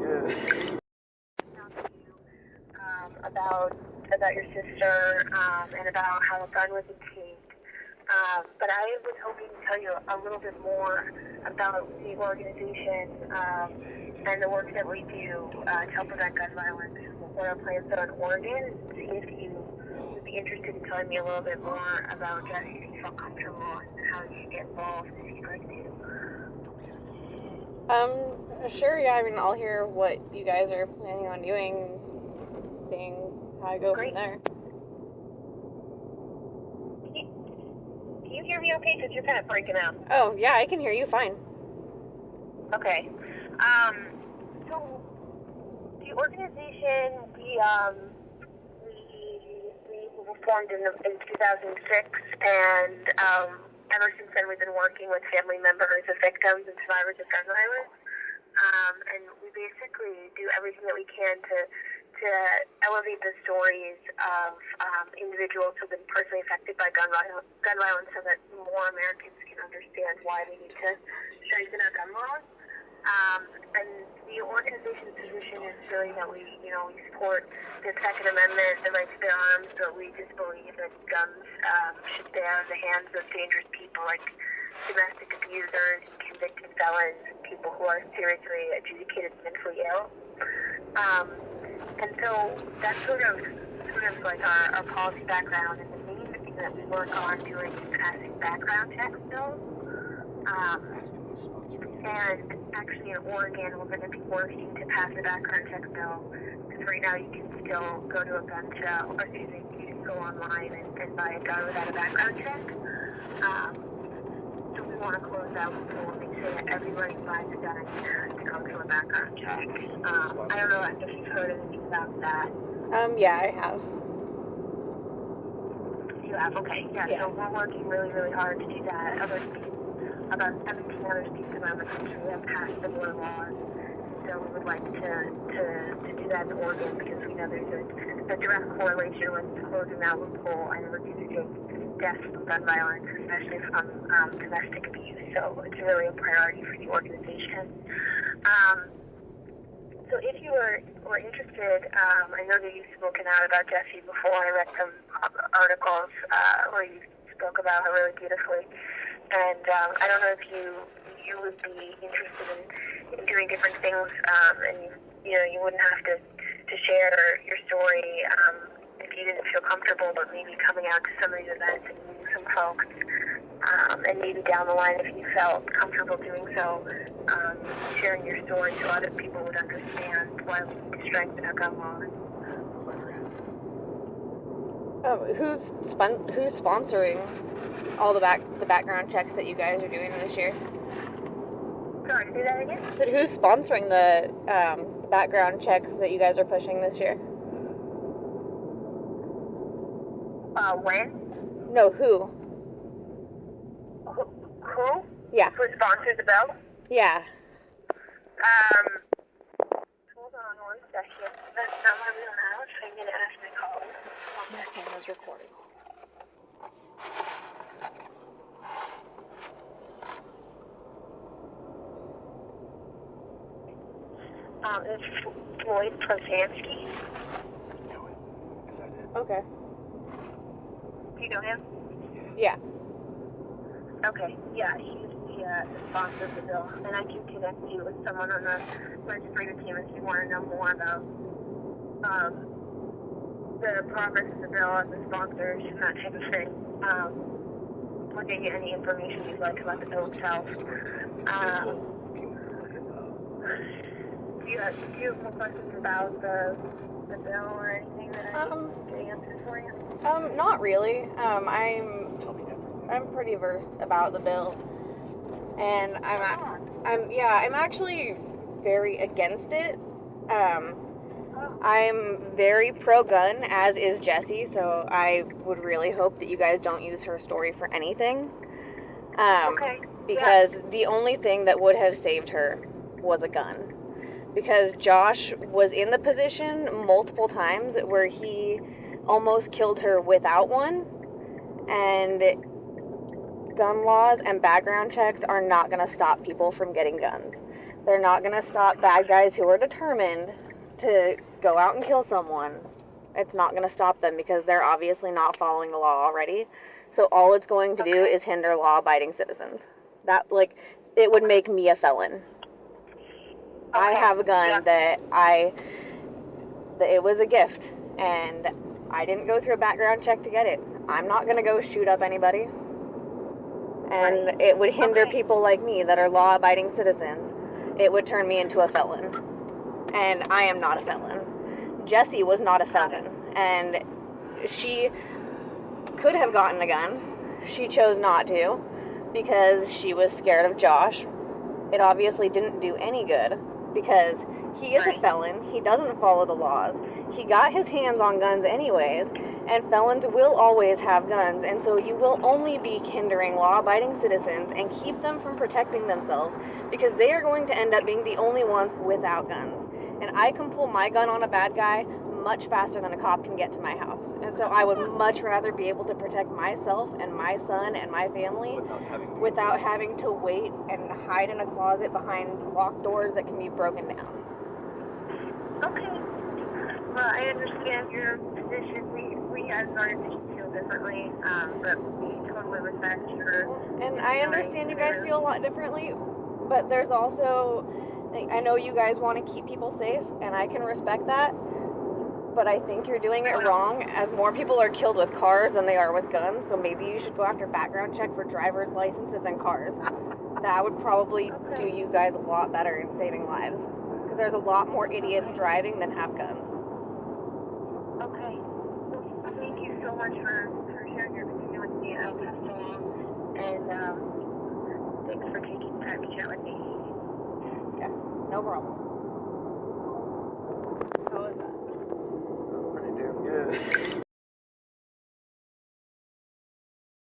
Yeah. About your sister and about how a gun was obtained. But I was hoping to tell you a little bit more about the organization and the work that we do to help prevent gun violence. What our plans are in Oregon. See if you would be interested in telling me a little bit more about Jesse, if you feel comfortable and how you get involved if you'd like to. Sure, yeah, I mean, I'll hear what you guys are planning on doing, seeing how I go from there. Can you hear me okay? Because you're kind of breaking out. Oh, yeah, I can hear you fine. Okay. So the organization, we were formed in 2006, and ever since then we've been working with family members of victims and survivors of gun violence. And we basically do everything that we can to elevate the stories of individuals who've been personally affected by gun violence so that more Americans can understand why we need to strengthen our gun laws. And the organization's position is really that we support the Second Amendment, the right to bear arms, but we just believe that guns should stay out of the hands of dangerous people like domestic abusers, convicted felons, people who are seriously adjudicated mentally ill. And so that's sort of like our policy background, and the main thing that we work on doing is passing background check bills. And actually in Oregon, we're going to be working to pass a background check bill, because right now you can still go to a gun show, or excuse me, you can go online and buy a gun without a background check. So we want to close that loophole and make sure that everybody who buys a gun has to go through a background check. I don't know if you've heard anything about that. Yeah, I have. You have? Okay, yeah. So we're working really, really hard to do that. About 17 other states around the country have passed similar laws. So we would like to do that in Oregon, because we know there's a direct correlation with closing that loophole and reducing deaths from gun violence, especially from domestic abuse. So it's really a priority for the organization. So if you were interested, I know that you've spoken out about Jesse before. I read some articles where you spoke about her really beautifully. And I don't know if you would be interested in doing different things, and you wouldn't have to share your story if you didn't feel comfortable, but maybe coming out to some of these events and meeting some folks, and maybe down the line, if you felt comfortable doing so, sharing your story so other people would understand why we need to strengthen our gun laws. Who's sponsoring all the background checks that you guys are doing this year? Sorry, say that again? So who's sponsoring the background checks that you guys are pushing this year? When? No, who? Who? Yeah. Who sponsors the bill? Yeah. Hold on one second. That's not my real house. I'm going to ask my colleague. My camera's recording. It's Floyd Prozansky. Okay. Do you know him? Yeah. Okay, yeah, he's the sponsor of the bill, and I can connect you with someone on the legislative team if you want to know more about the progress of the bill and the sponsors and that type of thing. I'll give you any information you'd like about the bill itself. Do you have more questions about the bill or anything that I can answer for you? Not really. I'm pretty versed about the bill, and I'm actually very against it. I'm very pro-gun, as is Jessie, so I would really hope that you guys don't use her story for anything. Because the only thing that would have saved her was a gun. Because Josh was in the position multiple times where he almost killed her without one, and gun laws and background checks are not going to stop people from getting guns. They're not going to stop bad guys who are determined to go out and kill someone. It's not going to stop them because they're obviously not following the law already. So all it's going to do is hinder law-abiding citizens. That, like, it would make me a felon. I have a gun that it was a gift, and I didn't go through a background check to get it. I'm not going to go shoot up anybody. And it would hinder people like me that are law-abiding citizens. It would turn me into a felon. And I am not a felon. Jessie was not a felon. And she could have gotten a gun. She chose not to because she was scared of Josh. It obviously didn't do any good because he is a felon. He doesn't follow the laws. He got his hands on guns anyways, and felons will always have guns, and so you will only be hindering law-abiding citizens and keep them from protecting themselves because they are going to end up being the only ones without guns. And I can pull my gun on a bad guy much faster than a cop can get to my house. And so I would much rather be able to protect myself and my son and my family without having to wait and hide in a closet behind locked doors that can be broken down. Okay. Well, I understand your position. We as organizations feel differently, but we totally respect your... And I understand you guys feel a lot differently, but there's also... I know you guys want to keep people safe, and I can respect that, but I think you're doing it wrong, as more people are killed with cars than they are with guns, so maybe you should go after background check for driver's licenses and cars. That would probably do you guys a lot better in saving lives, because there's a lot more idiots driving than have guns. Okay. Well, thank you so much for sharing your opinion with me. I'll pass it along, and thanks for taking time to chat with me. Yeah, no problem.